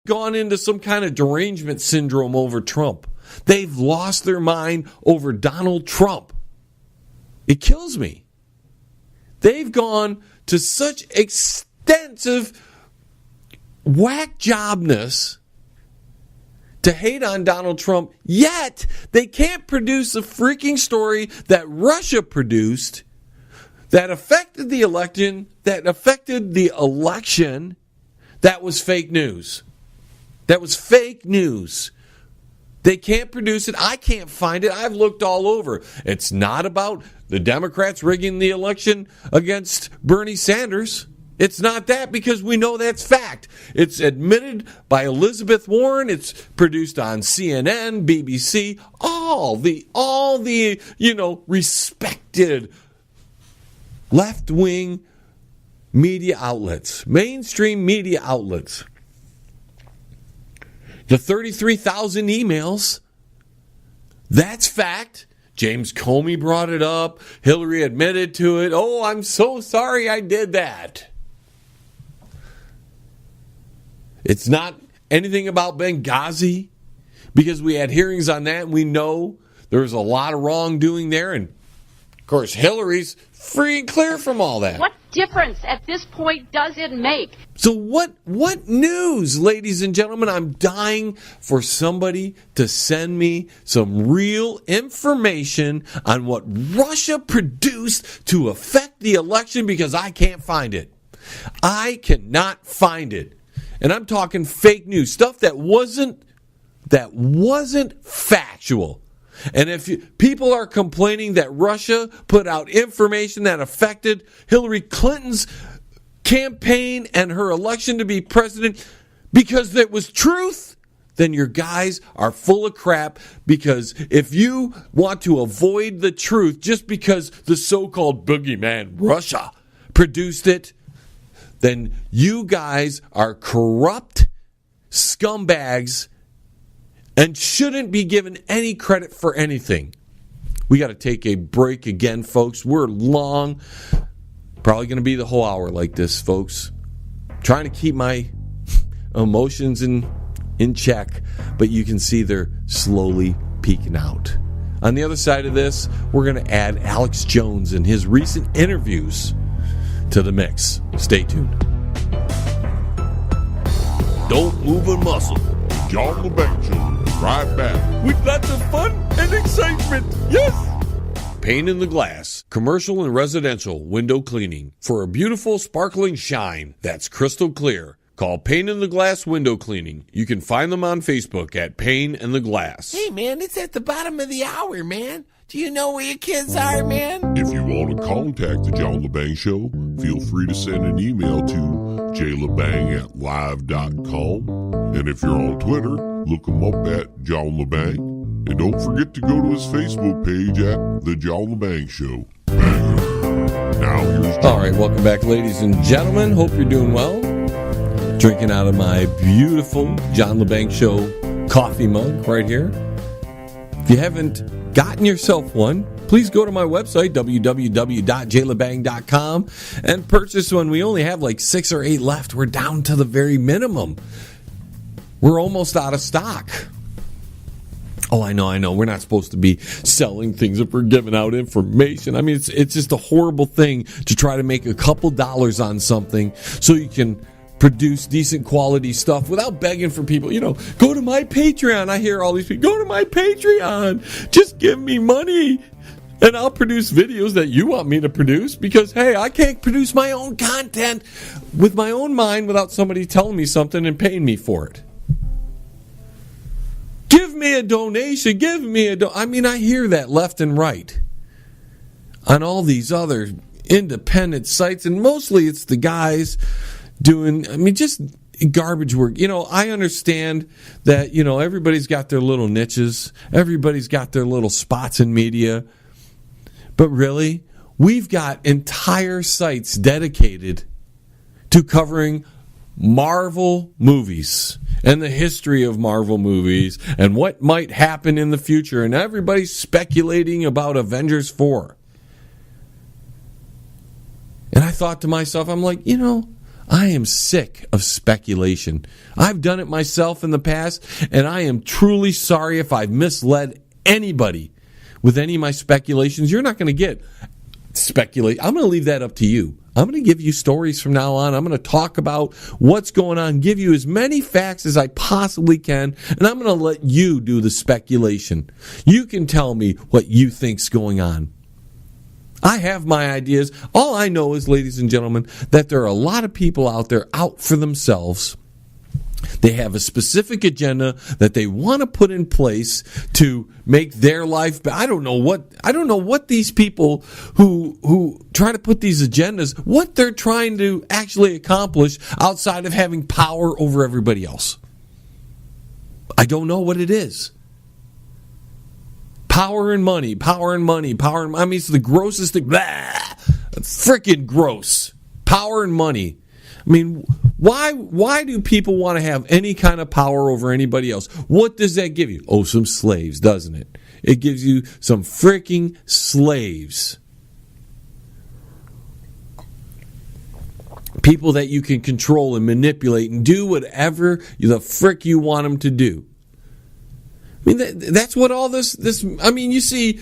gone into some kind of derangement syndrome over Trump. They've lost their mind over Donald Trump. It kills me. They've gone to such extensive whack jobness to hate on Donald Trump, yet they can't produce a freaking story that Russia produced that affected the election, that was fake news. That was fake news. They can't produce it. I can't find it. I've looked all over. It's not about the Democrats rigging the election against Bernie Sanders. It's not that, because we know that's fact. It's admitted by Elizabeth Warren. It's produced on CNN, BBC, all the respected left-wing media outlets, mainstream media outlets. The 33,000 emails, that's fact. James Comey brought it up. Hillary admitted to it. Oh, I'm so sorry I did that. It's not anything about Benghazi, because we had hearings on that and we know there was a lot of wrongdoing there. And, of course, Hillary's free and clear from all that. What difference at this point does it make? So what news, ladies and gentlemen? I'm dying for somebody to send me some real information on what Russia produced to affect the election, because I can't find it. I cannot find it. And I'm talking fake news, stuff that wasn't factual. And if people are complaining that Russia put out information that affected Hillary Clinton's campaign and her election to be president because it was truth, then your guys are full of crap. Because if you want to avoid the truth just because the so-called boogeyman Russia produced it, then you guys are corrupt scumbags and shouldn't be given any credit for anything. We got to take a break again, folks. We're long. Probably going to be the whole hour like this, folks. Trying to keep my emotions in check, but you can see they're slowly peeking out. On the other side of this, we're going to add Alex Jones and his recent interviews to the mix. Stay tuned. Don't move a muscle. John LeBang Show, right back. With lots of fun and excitement. Yes! Pane in the Glass, commercial and residential window cleaning for a beautiful sparkling shine that's crystal clear. Call Pane in the Glass Window Cleaning. You can find them on Facebook at Pane in the Glass. Hey, man, it's at the bottom of the hour, man. Do you know where your kids are, man? If you want to contact the John LeBang Show, feel free to send an email to jlebang@live.com. And if you're on Twitter, look him up at John LeBang. And don't forget to go to his Facebook page at The John LeBang Show. Now here's John. All right, welcome back, ladies and gentlemen. Hope you're doing well. Drinking out of my beautiful John LeBang Show coffee mug right here. If you haven't gotten yourself one, please go to my website, www.jlebang.com, and purchase one. We only have like 6 or 8 left. We're down to the very minimum. We're almost out of stock. Oh, I know. We're not supposed to be selling things if we're giving out information. I mean, it's just a horrible thing to try to make a couple dollars on something so you can produce decent quality stuff without begging for people. Go to my Patreon. I hear all these people, go to my Patreon. Just give me money and I'll produce videos that you want me to produce, because, hey, I can't produce my own content with my own mind without somebody telling me something and paying me for it. Give me a donation. I mean, I hear that left and right on all these other independent sites, and mostly it's the guys doing, just garbage work. I understand that, everybody's got their little niches. Everybody's got their little spots in media. But really, we've got entire sites dedicated to covering Marvel movies and the history of Marvel movies and what might happen in the future. And everybody's speculating about Avengers 4. And I thought to myself, I'm like, I am sick of speculation. I've done it myself in the past, and I am truly sorry if I've misled anybody with any of my speculations. You're not going to get speculate. I'm going to leave that up to you. I'm going to give you stories from now on. I'm going to talk about what's going on, give you as many facts as I possibly can, and I'm going to let you do the speculation. You can tell me what you think's going on. I have my ideas. All I know is, ladies and gentlemen, that there are a lot of people out there out for themselves. They have a specific agenda that they want to put in place to make their life better. I don't know what these people who try to put these agendas, what they're trying to actually accomplish outside of having power over everybody else. I don't know what it is. Power and money. I mean, it's the grossest thing. Freaking gross. Power and money. I mean, why do people want to have any kind of power over anybody else? What does that give you? Oh, some slaves, doesn't it? It gives you some freaking slaves. People that you can control and manipulate and do whatever the frick you want them to do. I mean, that's what all this. I mean, you see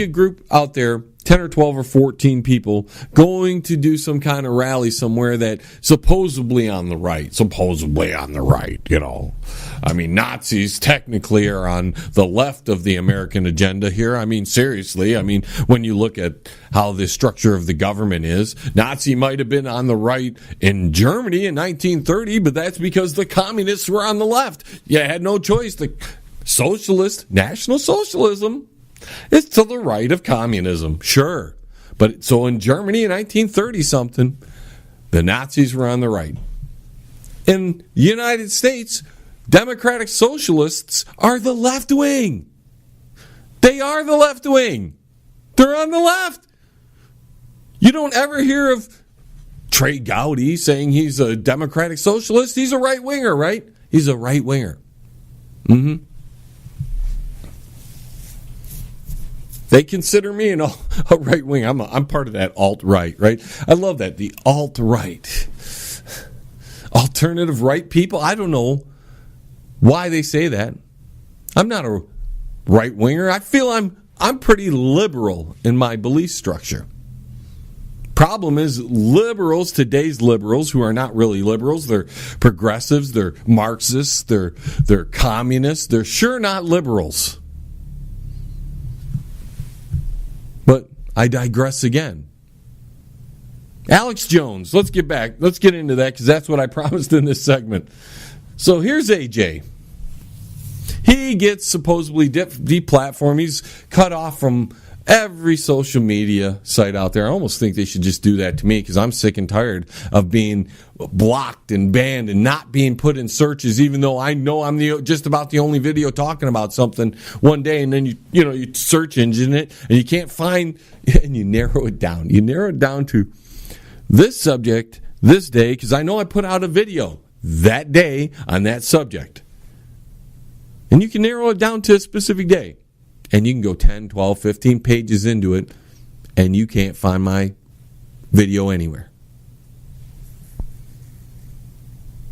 a group out there, 10 or 12 or 14 people, going to do some kind of rally somewhere that supposedly on the right, you know. I mean, Nazis technically are on the left of the American agenda here. I mean, seriously. I mean, when you look at how the structure of the government is, Nazi might have been on the right in Germany in 1930, but that's because the communists were on the left. You had no choice. The socialist, National Socialism, is to the right of communism, sure. But so in Germany in 1930-something, the Nazis were on the right. In the United States, Democratic Socialists are the left wing. They are the left wing. They're on the left. You don't ever hear of Trey Gowdy saying he's a Democratic Socialist. He's a right-winger, right? He's a right-winger. Mm-hmm. They consider me a right wing. I'm part of that alt-right, right? I love that, the alt-right. Alternative right people. I don't know why they say that. I'm not a right-winger. I feel I'm pretty liberal in my belief structure. Problem is, liberals, today's liberals, who are not really liberals, they're progressives, they're Marxists, they're communists, they're sure not liberals. But I digress again. Alex Jones, let's get into that because that's what I promised in this segment. So here's AJ. He gets supposedly deplatformed. He's cut off from every social media site out there. I almost think they should just do that to me because I'm sick and tired of being blocked and banned and not being put in searches, even though I know I'm just about the only video talking about something one day, and then you search engine it and you can't find, and you narrow it down. You narrow it down to this subject this day because I know I put out a video that day on that subject. And you can narrow it down to a specific day. And you can go 10, 12, 15 pages into it, and you can't find my video anywhere.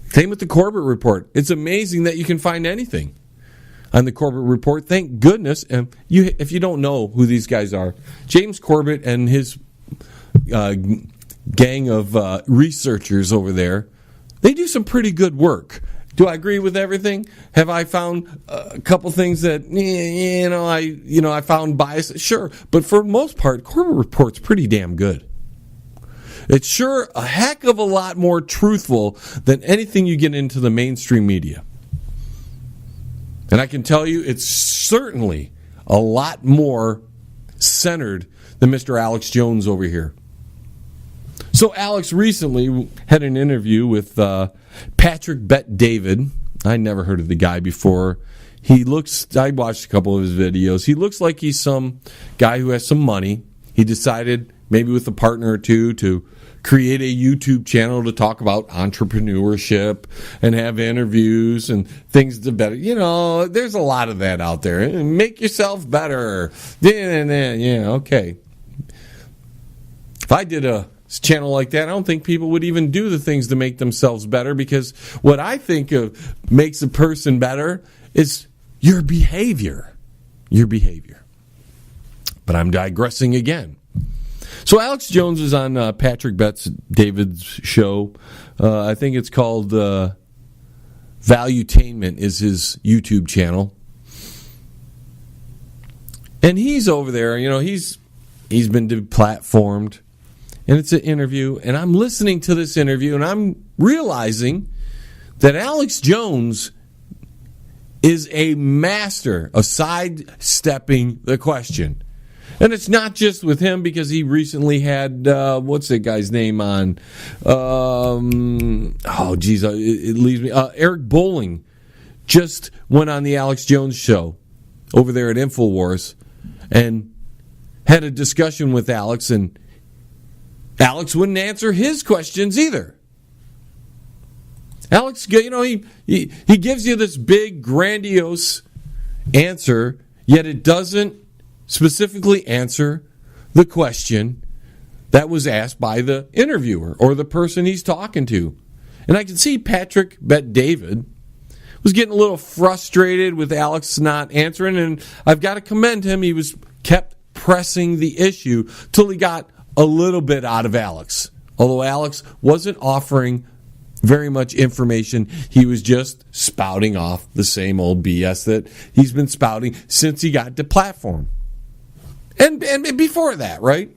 Same with the Corbett Report. It's amazing that you can find anything on the Corbett Report. Thank goodness. If you don't know who these guys are, James Corbett and his gang of researchers over there, they do some pretty good work. Do I agree with everything? Have I found a couple things that I found bias? Sure, but for the most part, Corbett Report's pretty damn good. It's sure a heck of a lot more truthful than anything you get into the mainstream media. And I can tell you, it's certainly a lot more centered than Mr. Alex Jones over here. So Alex recently had an interview with Patrick Bet David. I never heard of the guy before. I watched a couple of his videos. He looks like he's some guy who has some money. He decided, maybe with a partner or two, to create a YouTube channel to talk about entrepreneurship and have interviews and things to better. There's a lot of that out there. Make yourself better. Yeah, okay. If I did a channel like that, I don't think people would even do the things to make themselves better, because what I think of makes a person better is your behavior. Your behavior. But I'm digressing again. So Alex Jones is on Patrick Bet-David's show. I think it's called Valuetainment is his YouTube channel. And he's over there, he's been deplatformed. And it's an interview. And I'm listening to this interview, and I'm realizing that Alex Jones is a master of sidestepping the question. And it's not just with him, because he recently had, what's that guy's name on? It leaves me. Eric Bolling just went on the Alex Jones show over there at InfoWars and had a discussion with Alex, and Alex wouldn't answer his questions either. Alex, he gives you this big, grandiose answer, yet it doesn't specifically answer the question that was asked by the interviewer or the person he's talking to. And I can see Patrick Bet-David was getting a little frustrated with Alex not answering, and I've got to commend him. He kept pressing the issue till he got a little bit out of Alex. Although Alex wasn't offering very much information, he was just spouting off the same old BS that he's been spouting since he got to platform. And before that, right?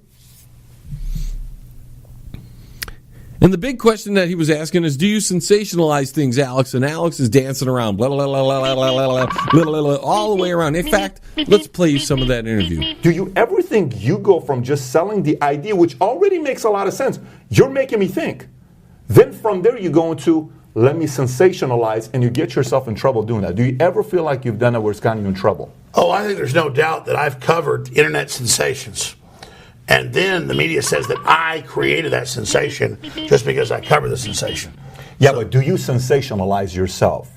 And the big question that he was asking is, do you sensationalize things, Alex? And Alex is dancing around, blah, blah, blah, blah, blah, blah, blah, blah, blah, blah, all the way around. In fact, let's play you some of that interview. Do you ever think you go from just selling the idea, which already makes a lot of sense, you're making me think. Then from there you go into, let me sensationalize, and you get yourself in trouble doing that. Do you ever feel like you've done it where it's gotten you in trouble? Oh, I think there's no doubt that I've covered internet sensations. And then the media says that I created that sensation just because I covered the sensation. Yeah, but do you sensationalize yourself?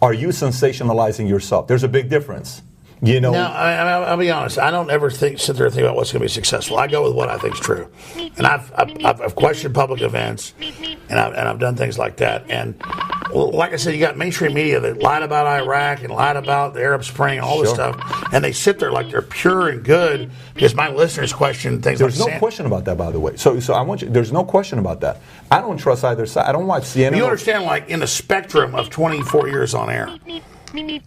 Are you sensationalizing yourself? There's a big difference. No, I'll be honest. I don't ever sit there and think about what's going to be successful. I go with what I think is true, and I've questioned public events, and I've done things like that. And like I said, you got mainstream media that lied about Iraq and lied about the Arab Spring and all this stuff, and they sit there like they're pure and good because my listeners question things. There's no question about that, by the way. So I want you. There's no question about that. I don't trust either side. I don't watch CNN. You understand, like in the spectrum of 24 years on air.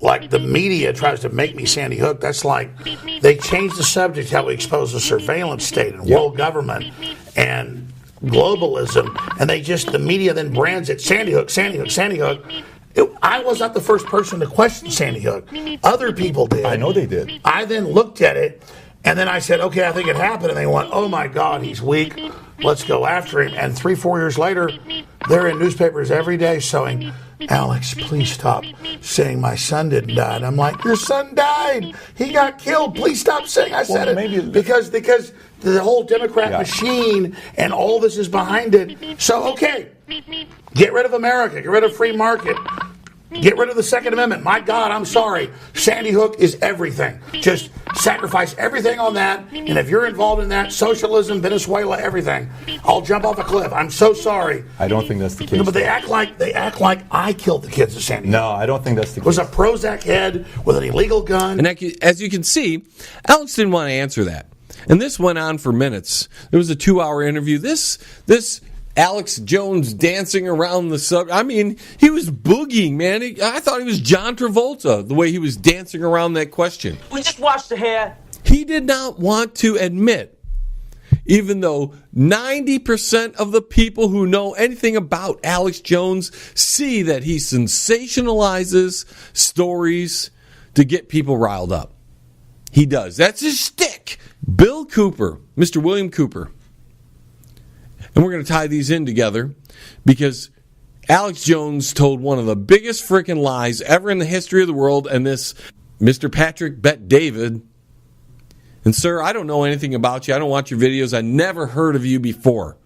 Like the media tries to make me Sandy Hook. That's like they changed the subject, how we expose the surveillance state and world government and globalism, and the media then brands it Sandy Hook, Sandy Hook, Sandy Hook. I was not the first person to question Sandy Hook. Other people did. I know they did. I then looked at it, and then I said, okay, I think it happened. And they went, oh my God, he's weak. Let's go after him. And 3-4 years later, they're in newspapers every day showing, Alex, please stop saying my son didn't die. And I'm like, your son died. He got killed. Please stop saying I said it. Because the whole Democrat machine and all this is behind it. So, okay, get rid of America. Get rid of free market. Get rid of the Second Amendment. My God, I'm sorry. Sandy Hook is everything. Just sacrifice everything on that. And if you're involved in that, socialism, Venezuela, everything, I'll jump off a cliff. I'm so sorry. I don't think that's the case. No, but they act like I killed the kids at Sandy Hook. No, I don't think that's the case. Was a Prozac head with an illegal gun. And as you can see, Alex didn't want to answer that. And this went on for minutes. There was a 2-hour interview. This Alex Jones dancing around the sub. I mean, he was boogieing, man. I thought he was John Travolta, the way he was dancing around that question. We just washed the hair. He did not want to admit, even though 90% of the people who know anything about Alex Jones see that he sensationalizes stories to get people riled up. He does. That's his shtick. Bill Cooper, Mr. William Cooper. And we're going to tie these in together because Alex Jones told one of the biggest freaking lies ever in the history of the world, and this Mr. Patrick Bet-David. And sir, I don't know anything about you. I don't watch your videos. I never heard of you before.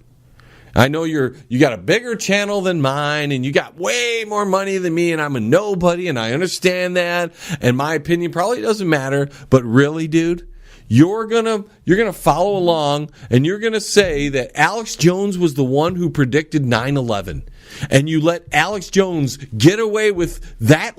I know you got a bigger channel than mine, and you got way more money than me, and I'm a nobody, and I understand that, and my opinion probably doesn't matter. But really, dude, you're gonna follow along and you're gonna say that Alex Jones was the one who predicted 9/11, and you let Alex Jones get away with that